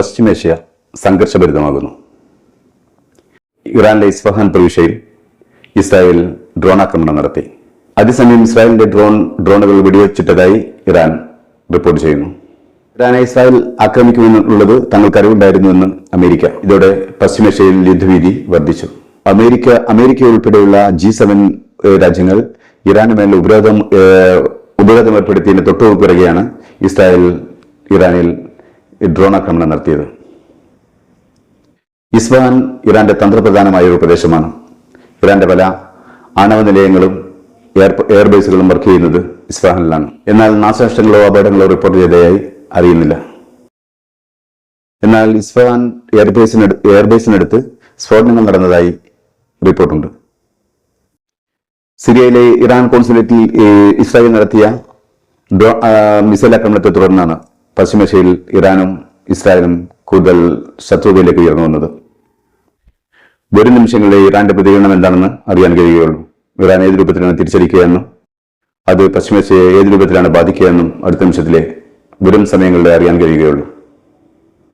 പശ്ചിമേഷ്യ സംഘർഷഭരിതമാകുന്നു. ഇറാനിലെ ഇസ്ഫഹാൻ പ്രവിശ്യയിൽ Israel drone ആക്രമണം നടത്തി. അതേസമയം ഇസ്രായേലിന്റെ ഡ്രോണുകൾ വെടിവെച്ചിട്ടതായി ഇറാൻ റിപ്പോർട്ട് ചെയ്യുന്നു. ഇറാനെ ഇസ്രായേൽ ആക്രമിക്കുമെന്നുള്ളത് തങ്ങൾക്ക് അറിവുണ്ടായിരുന്നുവെന്ന് അമേരിക്ക. ഇതോടെ പശ്ചിമേഷ്യയിൽ യുദ്ധഭീതി വർദ്ധിച്ചു. അമേരിക്ക ഉൾപ്പെടെയുള്ള G7 രാജ്യങ്ങൾ ഇറാനുമേൽ ഉപരോധം ഏർപ്പെടുത്തിയതിന് തൊട്ടുപിറകെയാണ് ഇസ്രായേൽ ഇറാനിൽ ഡ്രോൺ ആക്രമണം നടത്തിയത്. ഇസ്ഫഹാൻ ഇറാന്റെ തന്ത്രപ്രധാനമായ ഒരു പ്രദേശമാണ്. ഇറാന്റെ പല ആണവ നിലയങ്ങളും എയർബേസുകളും വർക്ക് ചെയ്യുന്നത് ഇസ്ഫഹാനിലാണ്. എന്നാൽ നാശനഷ്ടങ്ങളോ അപകടങ്ങളോ റിപ്പോർട്ട് ചെയ്തതായി അറിയുന്നില്ല. എന്നാൽ ഇസ്ഫഹാൻ എയർബേസിനടുത്ത് സ്ഫോടനങ്ങൾ നടന്നതായി റിപ്പോർട്ടുണ്ട്. സിറിയയിലെ ഇറാൻ കോൺസുലേറ്റിൽ ഇസ്രായേൽ നടത്തിയ മിസൈൽ ആക്രമണത്തെ തുടർന്നാണ് പശ്ചിമേഷ്യയിൽ ഇറാനും ഇസ്രായേലും കൂടുതൽ ശത്രുതയിലേക്ക് ഉയർന്നു വന്നത്. വരും നിമിഷങ്ങളിലെ ഇറാന്റെ പ്രതികരണം എന്താണെന്ന് അറിയാൻ കഴിയുകയുള്ളൂ. ഇറാൻ ഏത് രൂപത്തിലാണ് തിരിച്ചടിക്കുകയെന്നും അത് പശ്ചിമേഷ്യയെ ഏത് രൂപത്തിലാണ് ബാധിക്കുകയെന്നും അടുത്ത നിമിഷത്തിലെ വരും സമയങ്ങളിലെ അറിയാൻ കഴിയുകയുള്ളൂ.